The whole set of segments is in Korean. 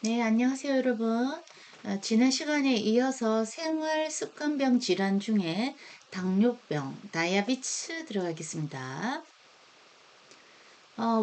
네, 안녕하세요, 여러분. 지난 시간에 이어서 생활 습관병 질환 중에 당뇨병, 다이아비츠 들어가겠습니다.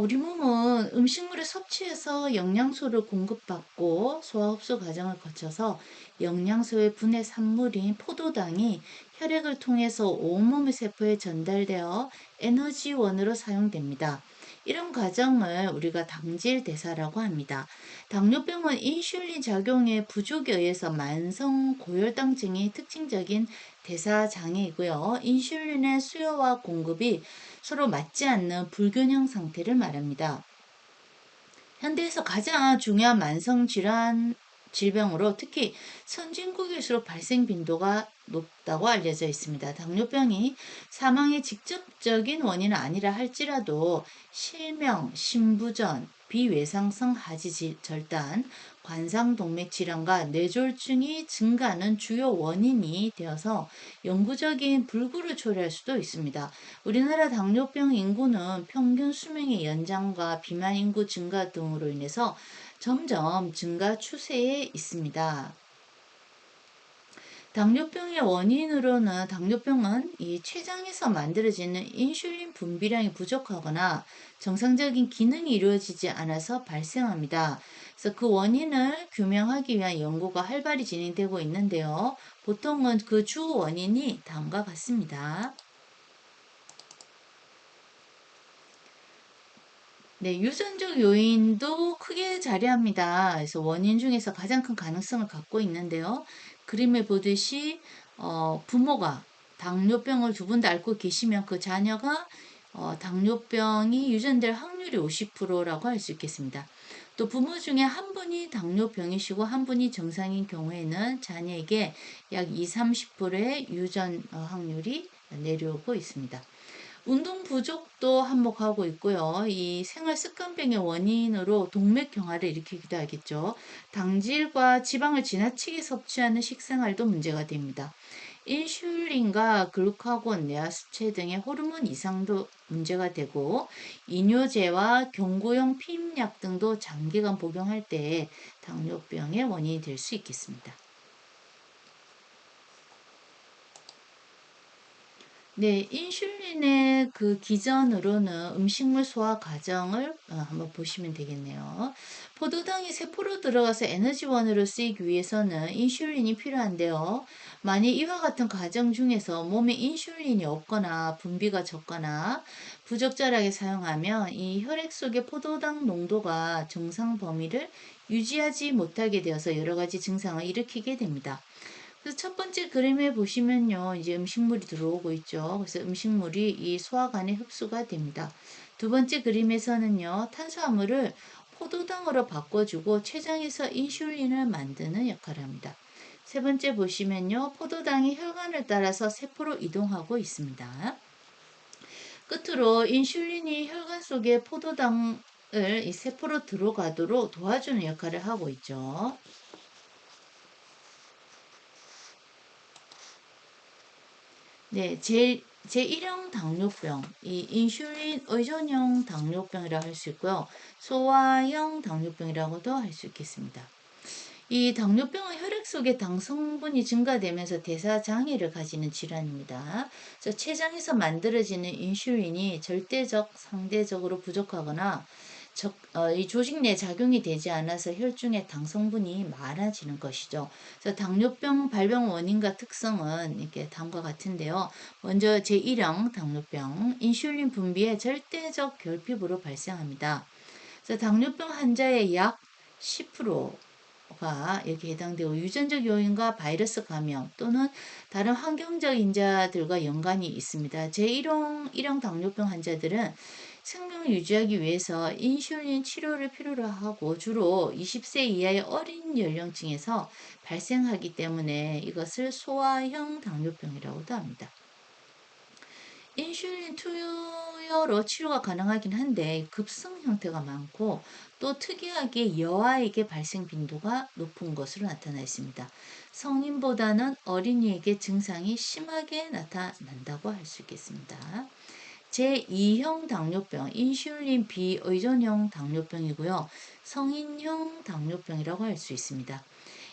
우리 몸은 음식물을 섭취해서 영양소를 공급받고 소화 흡수 과정을 거쳐서 영양소의 분해 산물인 포도당이 혈액을 통해서 온몸의 세포에 전달되어 에너지원으로 사용됩니다. 이런 과정을 우리가 당질 대사라고 합니다. 당뇨병은 인슐린 작용의 부족에 의해서 만성 고혈당증이 특징적인 대사 장애이고요. 인슐린의 수요와 공급이 서로 맞지 않는 불균형 상태를 말합니다. 현대에서 가장 중요한 만성 질환 질병으로 특히 선진국일수록 발생 빈도가 높다고 알려져 있습니다. 당뇨병이 사망의 직접적인 원인은 아니라 할지라도 실명, 심부전, 비외상성 하지절단, 관상동맥 질환과 뇌졸중이 증가하는 주요 원인이 되어서 영구적인 불구를 초래할 수도 있습니다. 우리나라 당뇨병 인구는 평균 수명의 연장과 비만 인구 증가 등으로 인해서 점점 증가 추세에 있습니다. 당뇨병의 원인으로는 당뇨병은 이 췌장에서 만들어지는 인슐린 분비량이 부족하거나 정상적인 기능이 이루어지지 않아서 발생합니다. 그래서 그 원인을 규명하기 위한 연구가 활발히 진행되고 있는데요. 보통은 그 주 원인이 다음과 같습니다. 네, 유전적 요인도 크게 자리합니다. 그래서 원인 중에서 가장 큰 가능성을 갖고 있는데요. 그림에 보듯이 부모가 당뇨병을 두 분 다 앓고 계시면 그 자녀가 당뇨병이 유전될 확률이 50%라고 할 수 있겠습니다. 또 부모 중에 한 분이 당뇨병이시고 한 분이 정상인 경우에는 자녀에게 약 2, 30%의 유전 확률이 내려오고 있습니다. 운동 부족도 한몫하고 있고요. 이 생활 습관병의 원인으로 동맥경화를 일으키기도 하겠죠. 당질과 지방을 지나치게 섭취하는 식생활도 문제가 됩니다. 인슐린과 글루카곤, 내하수체 등의 호르몬 이상도 문제가 되고 이뇨제와 경구용 피임약 등도 장기간 복용할 때 당뇨병의 원인이 될 수 있겠습니다. 네, 인슐린의 그 기전으로는 음식물 소화 과정을 한번 보시면 되겠네요. 포도당이 세포로 들어가서 에너지원으로 쓰이기 위해서는 인슐린이 필요한데요. 만약 이와 같은 과정 중에서 몸에 인슐린이 없거나 분비가 적거나 부적절하게 사용하면 이 혈액 속의 포도당 농도가 정상 범위를 유지하지 못하게 되어서 여러 가지 증상을 일으키게 됩니다. 그래서 첫 번째 그림에 보시면요, 이제 음식물이 들어오고 있죠. 그래서 음식물이 이 소화관에 흡수가 됩니다. 두 번째 그림에서는요, 탄수화물을 포도당으로 바꿔주고 췌장에서 인슐린을 만드는 역할을 합니다. 세 번째 보시면요, 포도당이 혈관을 따라서 세포로 이동하고 있습니다. 끝으로 인슐린이 혈관 속에 포도당을 이 세포로 들어가도록 도와주는 역할을 하고 있죠. 네, 제1형 당뇨병, 이 인슐린 의존형 당뇨병이라고 할 수 있고요. 소아형 당뇨병이라고도 할 수 있겠습니다. 이 당뇨병은 혈액 속에 당 성분이 증가되면서 대사 장애를 가지는 질환입니다. 그래서 췌장에서 만들어지는 인슐린이 절대적, 상대적으로 부족하거나 이 조직 내 작용이 되지 않아서 혈중에 당 성분이 많아지는 것이죠. 그래서 당뇨병 발병 원인과 특성은 이렇게 다음과 같은데요. 먼저 제1형 당뇨병, 인슐린 분비의 절대적 결핍으로 발생합니다. 그래서 당뇨병 환자의 약 10%가 이렇게 해당되고 유전적 요인과 바이러스 감염 또는 다른 환경적 인자들과 연관이 있습니다. 제1형 당뇨병 환자들은 생명을 유지하기 위해서 인슐린 치료를 필요로 하고 주로 20세 이하의 어린 연령층에서 발생하기 때문에 이것을 소아형 당뇨병이라고도 합니다. 인슐린 투여로 치료가 가능하긴 한데 급성 형태가 많고 또 특이하게 여아에게 발생 빈도가 높은 것으로 나타나 있습니다. 성인보다는 어린이에게 증상이 심하게 나타난다고 할 수 있겠습니다. 제2형 당뇨병, 인슐린 비의존형 당뇨병이고요. 성인형 당뇨병이라고 할 수 있습니다.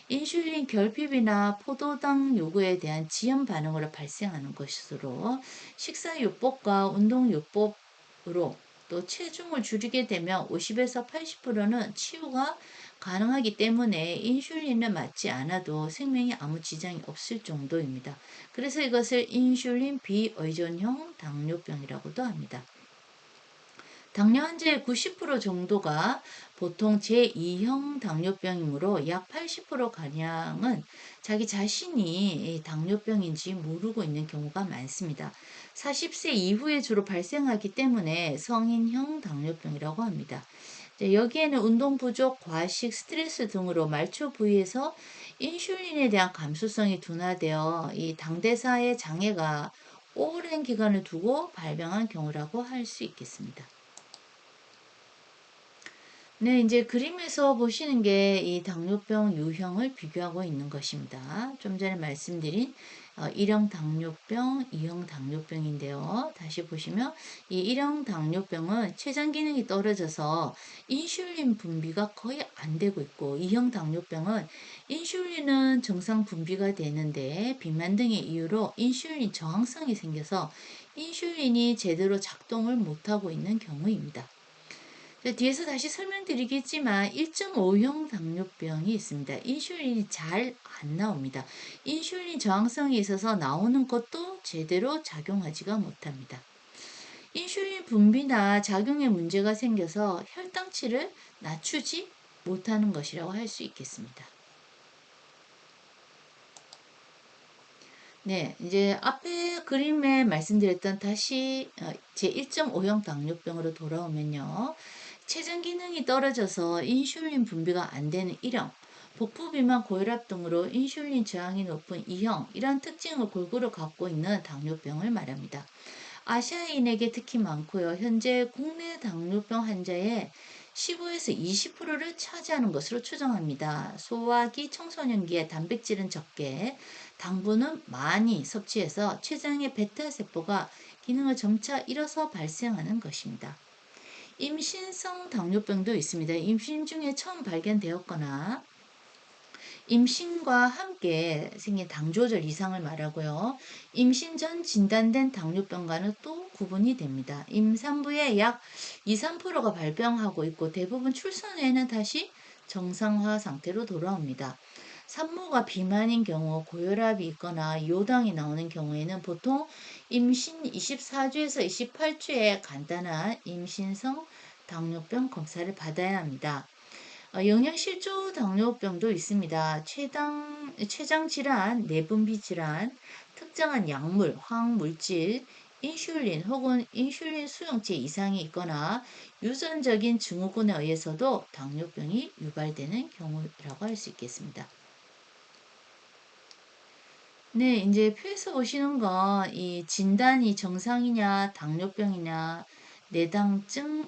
인슐린 결핍이나 포도당 요구에 대한 지연 반응으로 발생하는 것으로 식사요법과 운동요법으로 또 체중을 줄이게 되면 50에서 80%는 치유가 가능하기 때문에 인슐린을 맞지 않아도 생명에 아무 지장이 없을 정도입니다. 그래서 이것을 인슐린 비의존형 당뇨병이라고도 합니다. 당뇨 환자의 90% 정도가 보통 제2형 당뇨병이므로 약 80%가량은 자기 자신이 당뇨병인지 모르고 있는 경우가 많습니다. 40세 이후에 주로 발생하기 때문에 성인형 당뇨병이라고 합니다. 여기에는 운동 부족, 과식, 스트레스 등으로 말초 부위에서 인슐린에 대한 감수성이 둔화되어 이 당대사의 장애가 오랜 기간을 두고 발병한 경우라고 할 수 있겠습니다. 네, 이제 그림에서 보시는 게 이 당뇨병 유형을 비교하고 있는 것입니다. 좀 전에 말씀드린 1형 당뇨병, 2형 당뇨병인데요. 다시 보시면 이 1형 당뇨병은 췌장 기능이 떨어져서 인슐린 분비가 거의 안 되고 있고 2형 당뇨병은 인슐린은 정상 분비가 되는데 비만 등의 이유로 인슐린 저항성이 생겨서 인슐린이 제대로 작동을 못하고 있는 경우입니다. 뒤에서 다시 설명드리겠지만 1.5형 당뇨병이 있습니다. 인슐린이 잘 안 나옵니다. 인슐린 저항성이 있어서 나오는 것도 제대로 작용하지가 못합니다. 인슐린 분비나 작용에 문제가 생겨서 혈당치를 낮추지 못하는 것이라고 할 수 있겠습니다. 네, 이제 앞에 그림에 말씀드렸던 다시 제 1.5형 당뇨병으로 돌아오면요. 췌장 기능이 떨어져서 인슐린 분비가 안 되는 1형, 복부 비만, 고혈압 등으로 인슐린 저항이 높은 2형, 이런 특징을 골고루 갖고 있는 당뇨병을 말합니다. 아시아인에게 특히 많고요. 현재 국내 당뇨병 환자의 15에서 20%를 차지하는 것으로 추정합니다. 소화기, 청소년기에 단백질은 적게, 당분은 많이 섭취해서 췌장의 베타세포가 기능을 점차 잃어서 발생하는 것입니다. 임신성 당뇨병도 있습니다. 임신 중에 처음 발견되었거나 임신과 함께 생긴 당 조절 이상을 말하고요. 임신 전 진단된 당뇨병과는 또 구분이 됩니다. 임산부의 약 2, 3%가 발병하고 있고 대부분 출산 후에는 다시 정상화 상태로 돌아옵니다. 산모가 비만인 경우, 고혈압이 있거나 요당이 나오는 경우에는 보통 임신 24주에서 28주에 간단한 임신성 당뇨병 검사를 받아야 합니다. 영양실조 당뇨병도 있습니다. 췌장 질환, 내분비 질환, 특정한 약물, 화학물질, 인슐린 혹은 인슐린 수용체 이상이 있거나 유전적인 증후군에 의해서도 당뇨병이 유발되는 경우라고 할 수 있겠습니다. 네, 이제 표에서 보시는 건 이 진단이 정상이냐, 당뇨병이냐, 내당능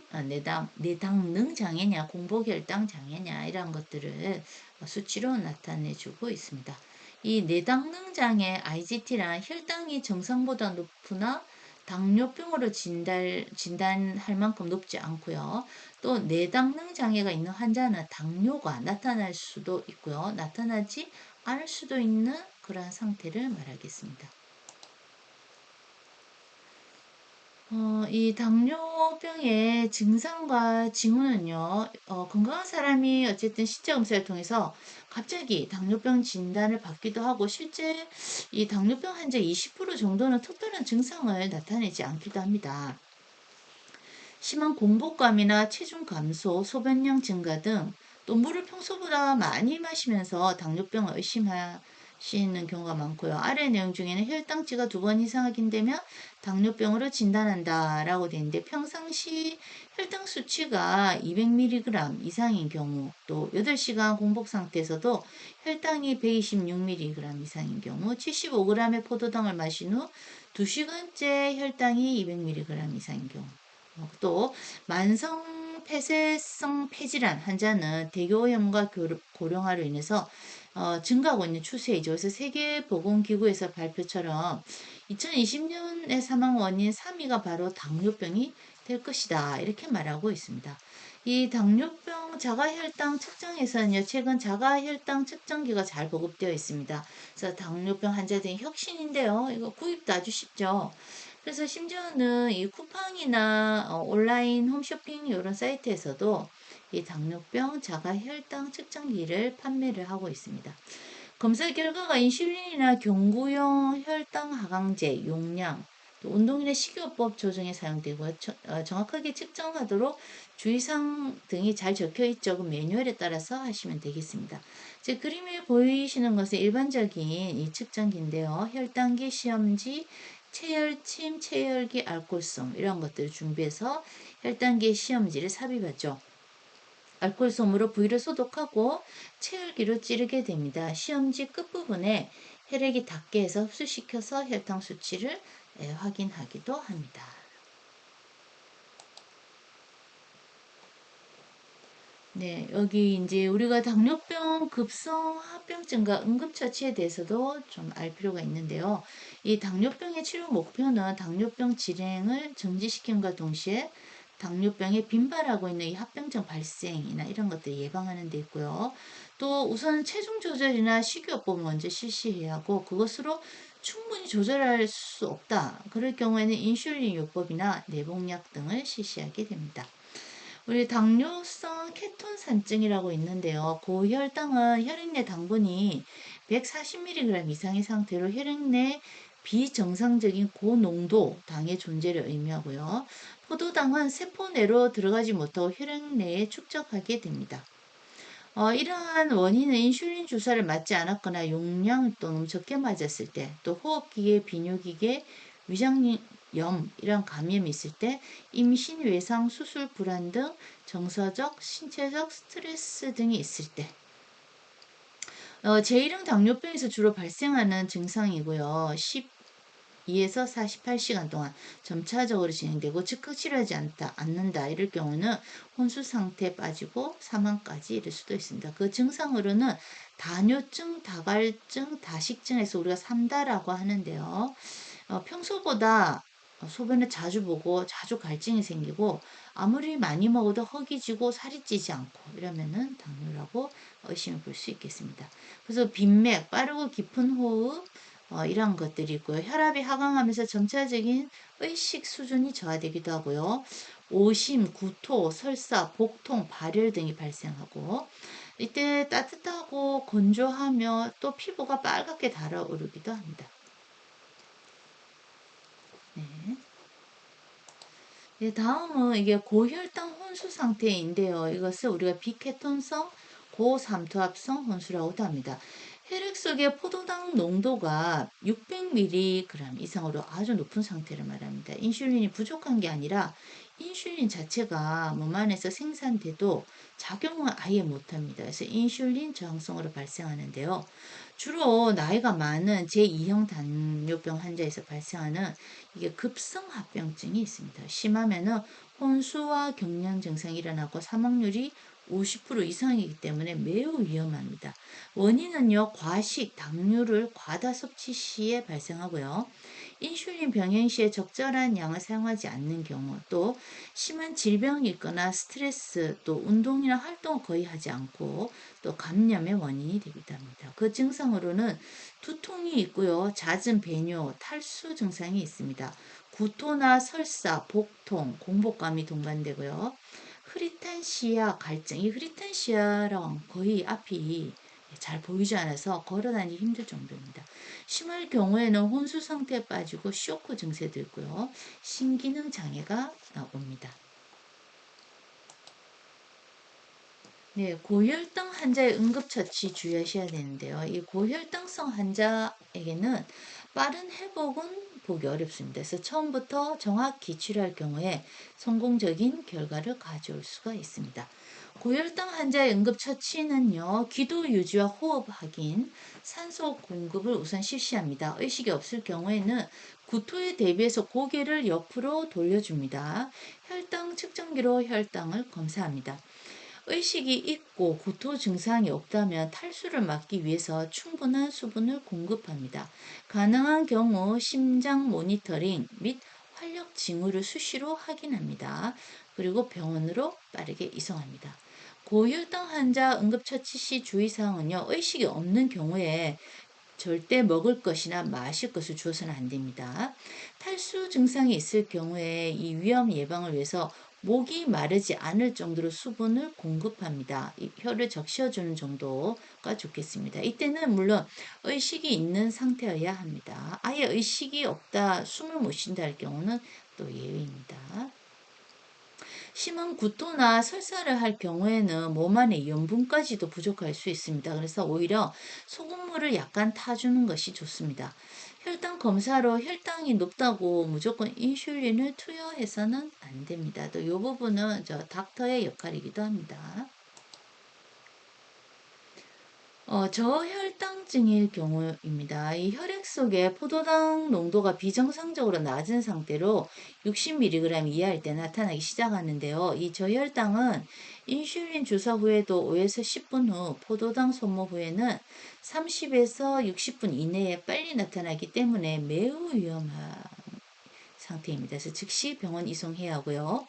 장애냐, 공복혈당 장애냐, 이런 것들을 수치로 나타내주고 있습니다. 이 내당능 장애, IGT란 혈당이 정상보다 높으나 당뇨병으로 진단할 만큼 높지 않고요. 또 내당능 장애가 있는 환자는 당뇨가 나타날 수도 있고요. 나타나지 않을 수도 있는 그러한 상태를 말하겠습니다. 이 당뇨병의 증상과 징후는요, 건강한 사람이 어쨌든 신체 검사를 통해서 갑자기 당뇨병 진단을 받기도 하고, 실제 이 당뇨병 환자 20% 정도는 특별한 증상을 나타내지 않기도 합니다. 심한 공복감이나 체중 감소, 소변량 증가 등, 또 물을 평소보다 많이 마시면서 당뇨병을 의심하시는 경우가 많고요. 아래 내용 중에는 혈당치가 2번 이상 확인되면 당뇨병으로 진단한다라고 되어 있는데, 평상시 혈당 수치가 200mg 이상인 경우, 또 8시간 공복 상태에서도 혈당이 126mg 이상인 경우, 75g의 포도당을 마신 후 2시간째 혈당이 200mg 이상인 경우, 또 만성 폐쇄성 폐질환 환자는 대교오염과 고령화로 인해서 증가하고 있는 추세이죠. 그래서 세계보건기구에서 발표처럼 2020년의 사망 원인 3위가 바로 당뇨병이 될 것이다. 이렇게 말하고 있습니다. 이 당뇨병 자가혈당 측정에서는요, 최근 자가혈당 측정기가 잘 보급되어 있습니다. 그래서 당뇨병 환자들의 혁신인데요. 이거 구입도 아주 쉽죠. 그래서 심지어는 이 쿠팡이나 온라인 홈쇼핑 이런 사이트에서도 이 당뇨병 자가혈당 측정기를 판매를 하고 있습니다. 검사 결과가 인슐린이나 경구용 혈당 하강제 용량, 또 운동이나 식이요법 조정에 사용되고요. 정확하게 측정하도록 주의사항 등이 잘 적혀 있죠. 그 매뉴얼에 따라서 하시면 되겠습니다. 제 그림에 보이시는 것은 일반적인 이 측정기인데요. 혈당계 시험지, 체열침, 체열기, 알코올성 이런 것들을 준비해서 혈당계 시험지를 삽입하죠. 알코올솜으로 부위를 소독하고 체열기로 찌르게 됩니다. 시험지 끝부분에 혈액이 닿게 해서 흡수시켜서 혈당 수치를 확인하기도 합니다. 네, 여기 이제 우리가 당뇨병 급성 합병증과 응급처치에 대해서도 좀 알 필요가 있는데요. 이 당뇨병의 치료 목표는 당뇨병 질행을 정지시킴과 동시에 당뇨병에 빈발하고 있는 이 합병증 발생이나 이런 것들 예방하는 데 있고요. 또 우선 체중 조절이나 식이요법을 먼저 실시해야 하고 그것으로 충분히 조절할 수 없다. 그럴 경우에는 인슐린 요법이나 내복약 등을 실시하게 됩니다. 우리 당뇨성 케톤산증이라고 있는데요. 고혈당은 혈액 내 당분이 140mg 이상의 상태로 혈액 내 비정상적인 고농도 당의 존재를 의미하고요. 포도당은 세포 내로 들어가지 못하고 혈액 내에 축적하게 됩니다. 이러한 원인은 인슐린 주사를 맞지 않았거나 용량 또는 적게 맞았을 때, 또 호흡기계, 비뇨기계, 위장염 이런 감염이 있을 때, 임신, 외상, 수술 불안 등 정서적, 신체적 스트레스 등이 있을 때, 제1형 당뇨병에서 주로 발생하는 증상이고요. 2에서 48시간 동안 점차적으로 진행되고 즉각 치료하지 않는다. 이럴 경우는 혼수 상태에 빠지고 사망까지 이를 수도 있습니다. 그 증상으로는 다뇨증, 다갈증, 다식증에서 우리가 3다라고 하는데요. 평소보다 소변을 자주 보고 자주 갈증이 생기고 아무리 많이 먹어도 허기지고 살이 찌지 않고 이러면은 당뇨라고 의심해 볼 수 있겠습니다. 그래서 빈맥, 빠르고 깊은 호흡, 이런 것들이 있고요. 혈압이 하강하면서 점차적인 의식 수준이 저하되기도 하고요. 오심, 구토, 설사, 복통, 발열 등이 발생하고 이때 따뜻하고 건조하며 또 피부가 빨갛게 달아오르기도 합니다. 네. 네, 다음은 이게 고혈당 혼수 상태인데요. 이것을 우리가 비케톤성 고삼투압성 혼수라고도 합니다. 혈액 속의 포도당 농도가 600mg 이상으로 아주 높은 상태를 말합니다. 인슐린이 부족한 게 아니라 인슐린 자체가 몸 안에서 생산돼도 작용을 아예 못합니다. 그래서 인슐린 저항성으로 발생하는데요. 주로 나이가 많은 제2형 당뇨병 환자에서 발생하는 이게 급성합병증이 있습니다. 심하면은 혼수와 경련 증상이 일어나고 사망률이 50% 이상이기 때문에 매우 위험합니다. 원인은요, 과식, 당류를 과다 섭취 시에 발생하고요. 인슐린 병행 시에 적절한 양을 사용하지 않는 경우, 또 심한 질병이 있거나 스트레스, 또 운동이나 활동을 거의 하지 않고, 또 감염의 원인이 되기도 합니다. 그 증상으로는 두통이 있고요. 잦은 배뇨, 탈수 증상이 있습니다. 구토나 설사, 복통, 공복감이 동반되고요. 흐릿한 시야, 갈증. 이 흐릿한 시야랑 거의 앞이 잘 보이지 않아서 걸어다니기 힘들 정도입니다. 심할 경우에는 혼수 상태에 빠지고 쇼크 증세도 있고요. 신기능 장애가 옵니다. 네, 고혈당 환자의 응급처치 주의하셔야 되는데요. 이 고혈당성 환자에게는 빠른 회복은 보기 어렵습니다. 그래서 처음부터 정확히 치료할 경우에 성공적인 결과를 가져올 수가 있습니다. 고혈당 환자의 응급처치는요, 기도 유지와 호흡 확인, 산소 공급을 우선 실시합니다. 의식이 없을 경우에는 구토에 대비해서 고개를 옆으로 돌려줍니다. 혈당 측정기로 혈당을 검사합니다. 의식이 있고 구토 증상이 없다면 탈수를 막기 위해서 충분한 수분을 공급합니다. 가능한 경우 심장 모니터링 및 활력 징후를 수시로 확인합니다. 그리고 병원으로 빠르게 이송합니다. 고혈당 환자 응급처치 시 주의사항은요, 의식이 없는 경우에 절대 먹을 것이나 마실 것을 주어서는 안 됩니다. 탈수 증상이 있을 경우에 이 위험 예방을 위해서 목이 마르지 않을 정도로 수분을 공급합니다. 이 혀를 적셔주는 정도가 좋겠습니다. 이때는 물론 의식이 있는 상태여야 합니다. 아예 의식이 없다, 숨을 못 쉰다 할 경우는 또 예외입니다. 심한 구토나 설사를 할 경우에는 몸 안에 염분까지도 부족할 수 있습니다. 그래서 오히려 소금물을 약간 타주는 것이 좋습니다. 혈당 검사로 혈당이 높다고 무조건 인슐린을 투여해서는 안 됩니다. 또 이 부분은 닥터의 역할이기도 합니다. 저혈당증일 경우입니다. 이 혈액 속에 포도당 농도가 비정상적으로 낮은 상태로 60mg 이하일 때 나타나기 시작하는데요. 이 저혈당은 인슐린 주사 후에도 5에서 10분 후, 포도당 소모 후에는 30에서 60분 이내에 빨리 나타나기 때문에 매우 위험한 상태입니다. 그래서 즉시 병원 이송해야 하고요.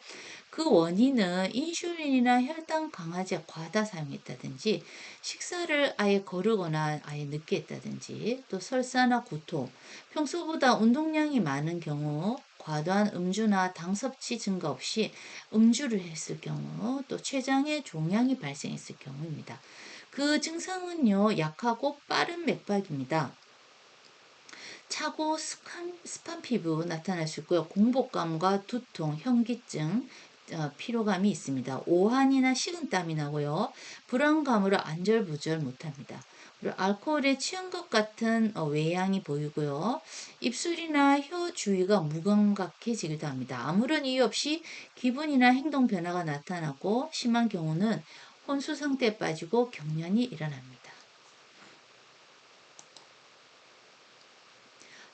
그 원인은 인슐린이나 혈당 강화제 과다 사용했다든지, 식사를 아예 거르거나 아예 늦게 했다든지, 또 설사나 구토, 평소보다 운동량이 많은 경우, 과도한 음주나 당 섭취 증가 없이 음주를 했을 경우, 또 췌장에 종양이 발생했을 경우입니다. 그 증상은요, 약하고 빠른 맥박입니다. 차고 습한 피부 나타날 수 있고요. 공복감과 두통, 현기증, 피로감이 있습니다. 오한이나 식은땀이 나고요. 불안감으로 안절부절 못합니다. 그리고 알코올에 취한 것 같은 외양이 보이고요. 입술이나 혀 주위가 무감각해지기도 합니다. 아무런 이유 없이 기분이나 행동 변화가 나타나고 심한 경우는 혼수 상태에 빠지고 경련이 일어납니다.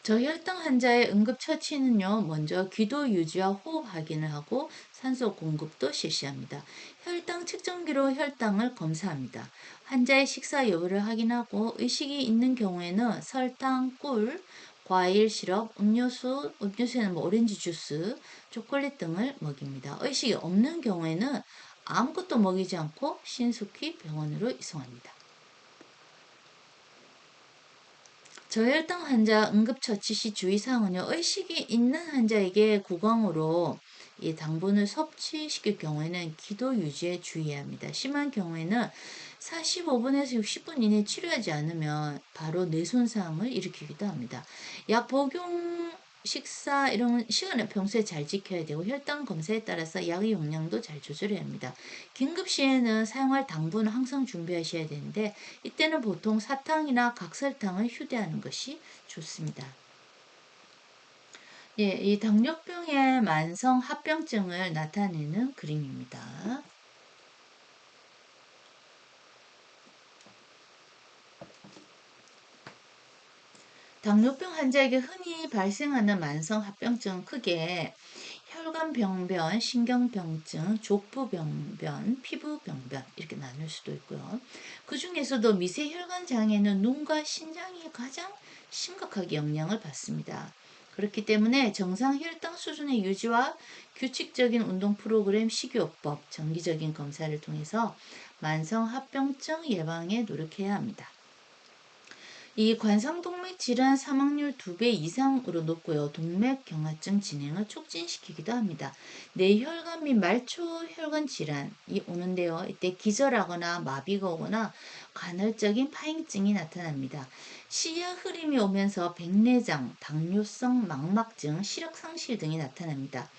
저혈당 환자의 응급처치는요, 먼저 기도 유지와 호흡 확인을 하고 산소 공급도 실시합니다. 혈당 측정기로 혈당을 검사합니다. 환자의 식사 여부를 확인하고 의식이 있는 경우에는 설탕, 꿀, 과일 시럽, 음료수에는 오렌지 주스, 초콜릿 등을 먹입니다. 의식이 없는 경우에는 아무것도 먹이지 않고 신속히 병원으로 이송합니다. 저혈당 환자 응급처치 시 주의사항은요, 의식이 있는 환자에게 구강으로 이 당분을 섭취시킬 경우에는 기도 유지에 주의해야 합니다. 심한 경우에는 45분에서 60분 이내에 치료하지 않으면 바로 뇌손상을 일으키기도 합니다. 약 복용, 식사 이런 시간을 평소에 잘 지켜야 되고 혈당 검사에 따라서 약의 용량도 잘 조절해야 합니다. 긴급 시에는 사용할 당분을 항상 준비하셔야 되는데 이때는 보통 사탕이나 각설탕을 휴대하는 것이 좋습니다. 예, 이 당뇨병의 만성 합병증을 나타내는 그림입니다. 당뇨병 환자에게 흔히 발생하는 만성 합병증은 크게 혈관병변, 신경병증, 족부병변, 피부병변 이렇게 나눌 수도 있고요. 그 중에서도 미세혈관 장애는 눈과 신장이 가장 심각하게 영향을 받습니다. 그렇기 때문에 정상 혈당 수준의 유지와 규칙적인 운동 프로그램, 식이요법, 정기적인 검사를 통해서 만성 합병증 예방에 노력해야 합니다. 이 관상동맥 질환 사망률 2배 이상으로 높고요. 동맥경화증 진행을 촉진시키기도 합니다. 뇌혈관 및 말초혈관 질환이 오는데요. 이때 기절하거나 마비가 오거나 간헐적인 파행증이 나타납니다. 시야 흐림이 오면서 백내장, 당뇨성 망막증, 시력상실 등이 나타납니다.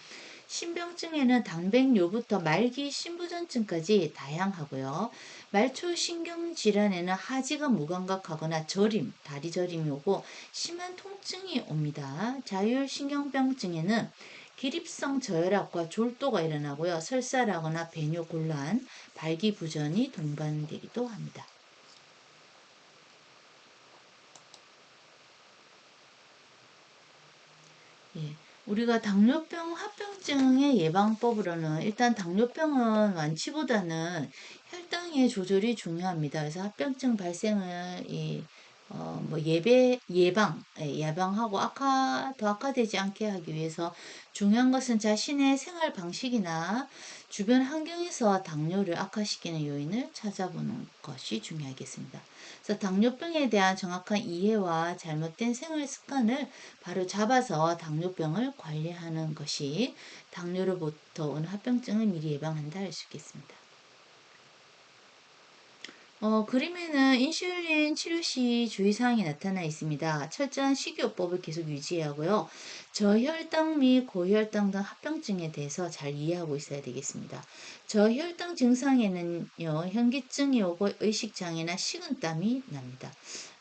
신병증에는 당백뇨부터 말기 신부전증까지 다양하고요. 말초신경질환에는 하지가 무감각하거나 저림, 다리 저림이 오고 심한 통증이 옵니다. 자율신경병증에는 기립성 저혈압과 졸도가 일어나고요. 설사라거나 배뇨 곤란, 발기부전이 동반되기도 합니다. 예. 우리가 당뇨병 합병증의 예방법으로는 일단 당뇨병은 완치보다는 혈당의 조절이 중요합니다. 그래서 합병증 발생을 뭐 예방하고 더 악화되지 않게 하기 위해서 중요한 것은 자신의 생활 방식이나 주변 환경에서 당뇨를 악화시키는 요인을 찾아보는 것이 중요하겠습니다. 그래서 당뇨병에 대한 정확한 이해와 잘못된 생활 습관을 바로 잡아서 당뇨병을 관리하는 것이 당뇨로부터 오는 합병증을 미리 예방한다 할 수 있겠습니다. 그림에는 인슐린 치료 시 주의사항이 나타나 있습니다. 철저한 식이요법을 계속 유지하고요. 저혈당 및 고혈당 등 합병증에 대해서 잘 이해하고 있어야 되겠습니다. 저혈당 증상에는요, 현기증이 오고 의식장애나 식은땀이 납니다.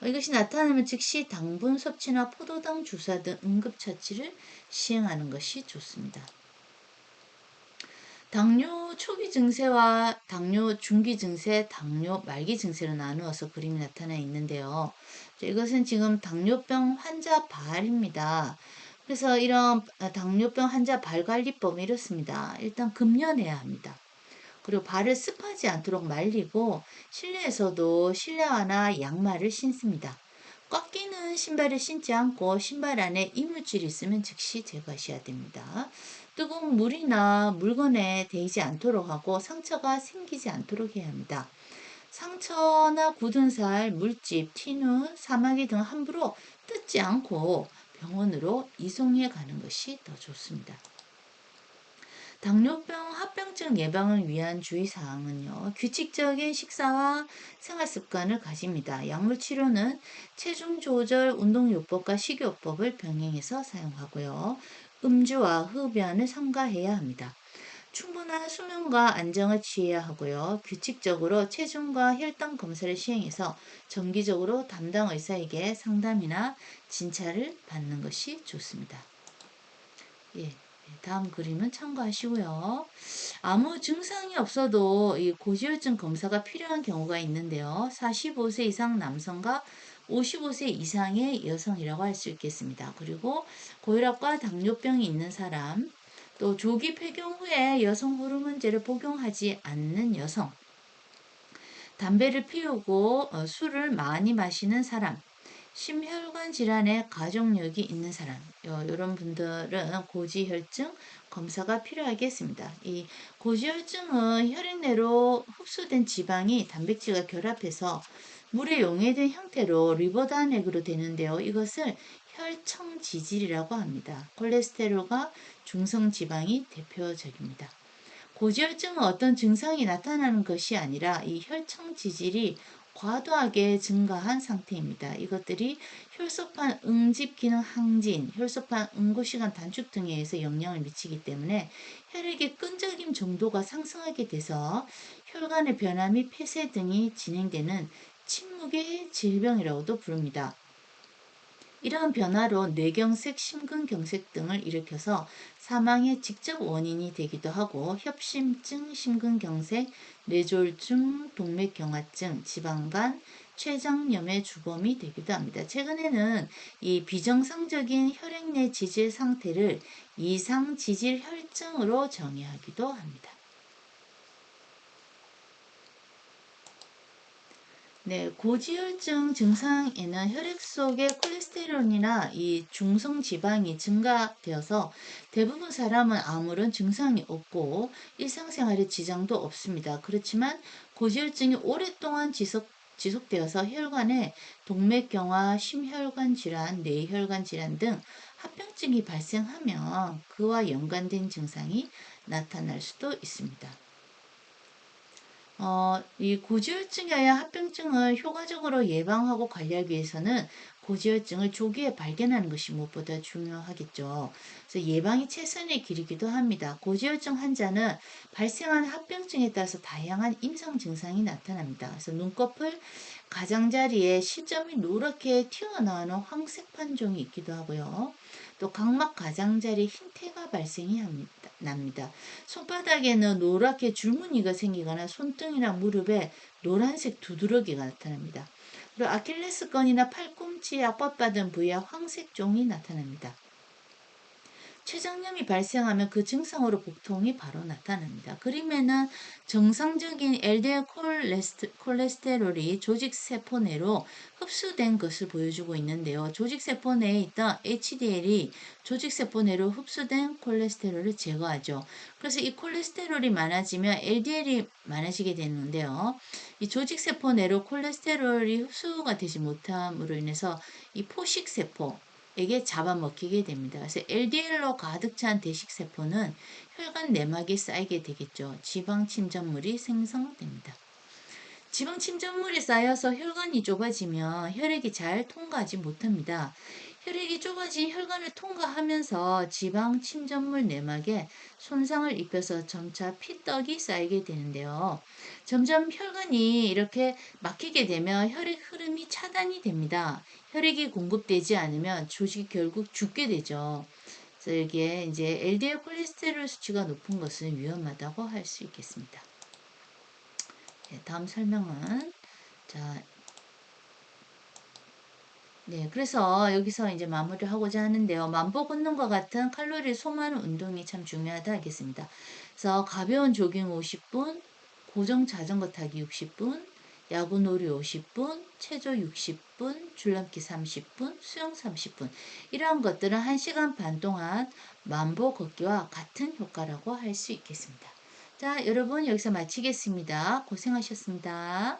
이것이 나타나면 즉시 당분 섭취나 포도당 주사 등 응급처치를 시행하는 것이 좋습니다. 당뇨 초기 증세와 당뇨 중기 증세, 당뇨 말기 증세로 나누어서 그림이 나타나 있는데요. 이것은 지금 당뇨병 환자 발입니다. 그래서 이런 당뇨병 환자 발 관리법은 이렇습니다. 일단 금연해야 합니다. 그리고 발을 습하지 않도록 말리고 실내에서도 실내화나 양말을 신습니다. 꽉 끼는 신발을 신지 않고 신발 안에 이물질이 있으면 즉시 제거하셔야 됩니다. 뜨거운 물이나 물건에 데이지 않도록 하고 상처가 생기지 않도록 해야 합니다. 상처나 굳은 살, 물집, 티눈, 사마귀 등 함부로 뜯지 않고 병원으로 이송해 가는 것이 더 좋습니다. 당뇨병 합병증 예방을 위한 주의사항은요. 규칙적인 식사와 생활습관을 가집니다. 약물치료는 체중 조절, 운동요법과 식이요법을 병행해서 사용하고요. 음주와 흡연을 삼가해야 합니다. 충분한 수면과 안정을 취해야 하고요. 규칙적으로 체중과 혈당 검사를 시행해서 정기적으로 담당 의사에게 상담이나 진찰을 받는 것이 좋습니다. 예. 다음 그림은 참고하시고요. 아무 증상이 없어도 이 고지혈증 검사가 필요한 경우가 있는데요. 45세 이상 남성과 55세 이상의 여성이라고 할 수 있겠습니다. 그리고 고혈압과 당뇨병이 있는 사람, 또 조기 폐경 후에 여성 호르몬제를 복용하지 않는 여성, 담배를 피우고 술을 많이 마시는 사람, 심혈관 질환의 가족력이 있는 사람, 이런 분들은 고지혈증 검사가 필요하겠습니다. 이 고지혈증은 혈액 내로 흡수된 지방이 단백질과 결합해서 물에 용해된 형태로 리버단액으로 되는데요. 이것을 혈청지질이라고 합니다. 콜레스테롤과 중성지방이 대표적입니다. 고지혈증은 어떤 증상이 나타나는 것이 아니라 이 혈청 지질이 과도하게 증가한 상태입니다. 이것들이 혈소판 응집 기능 항진, 혈소판 응고 시간 단축 등에 의해서 영향을 미치기 때문에 혈액의 끈적임 정도가 상승하게 돼서 혈관의 변화 및 폐쇄 등이 진행되는 침묵의 질병이라고도 부릅니다. 이러한 변화로 뇌경색, 심근경색 등을 일으켜서 사망의 직접 원인이 되기도 하고 협심증, 심근경색, 뇌졸중, 동맥경화증, 지방간, 췌장염의 주범이 되기도 합니다. 최근에는 이 비정상적인 혈액 내 지질 상태를 이상 지질 혈증으로 정의하기도 합니다. 네, 고지혈증 증상에는 혈액 속의 콜레스테롤이나 이 중성 지방이 증가되어서 대부분 사람은 아무런 증상이 없고 일상생활에 지장도 없습니다. 그렇지만 고지혈증이 오랫동안 지속되어서 혈관에 동맥경화, 심혈관 질환, 뇌혈관 질환 등 합병증이 발생하면 그와 연관된 증상이 나타날 수도 있습니다. 이 고지혈증이나 합병증을 효과적으로 예방하고 관리하기 위해서는 고지혈증을 조기에 발견하는 것이 무엇보다 중요하겠죠. 그래서 예방이 최선의 길이기도 합니다. 고지혈증 환자는 발생한 합병증에 따라서 다양한 임상 증상이 나타납니다. 그래서 눈꺼풀 가장자리에 시점이 노랗게 튀어나오는 황색 판종이 있기도 하고요. 또 각막 가장자리에 흰태가 발생이 납니다. 손바닥에는 노랗게 줄무늬가 생기거나 손등이나 무릎에 노란색 두드러기가 나타납니다. 그리고 아킬레스건이나 팔꿈치에 압박받은 부위에 황색 종이 나타납니다. 췌장염이 발생하면 그 증상으로 복통이 바로 나타납니다. 그림에는 정상적인 LDL 콜레스테롤이 조직세포 내로 흡수된 것을 보여주고 있는데요. 조직세포 내에 있던 HDL이 조직세포 내로 흡수된 콜레스테롤을 제거하죠. 그래서 이 콜레스테롤이 많아지면 LDL이 많아지게 되는데요. 이 조직세포 내로 콜레스테롤이 흡수가 되지 못함으로 인해서 이 포식세포, 에게 잡아먹히게 됩니다. 그래서 LDL로 가득 찬 대식세포는 혈관 내막에 쌓이게 되겠죠. 지방 침전물이 생성됩니다. 지방 침전물이 쌓여서 혈관이 좁아지면 혈액이 잘 통과하지 못합니다. 혈액이 좁아진 혈관을 통과하면서 지방 침전물 내막에 손상을 입혀서 점차 피떡이 쌓이게 되는데요. 점점 혈관이 이렇게 막히게 되면 혈액 흐름이 차단이 됩니다. 혈액이 공급되지 않으면 조직이 결국 죽게 되죠. 그래서 여기에 이제 LDL 콜레스테롤 수치가 높은 것은 위험하다고 할 수 있겠습니다. 네, 다음 설명은 자, 네, 그래서 여기서 이제 마무리를 하고자 하는데요. 만보 걷는과 같은 칼로리를 소모하는 운동이 참 중요하다 하겠습니다. 그래서 가벼운 조깅 50분, 고정 자전거 타기 60분, 야구 놀이 50분, 체조 60분, 줄넘기 30분, 수영 30분. 이러한 것들은 1시간 반 동안 만보 걷기와 같은 효과라고 할 수 있겠습니다. 자, 여러분 여기서 마치겠습니다. 고생하셨습니다.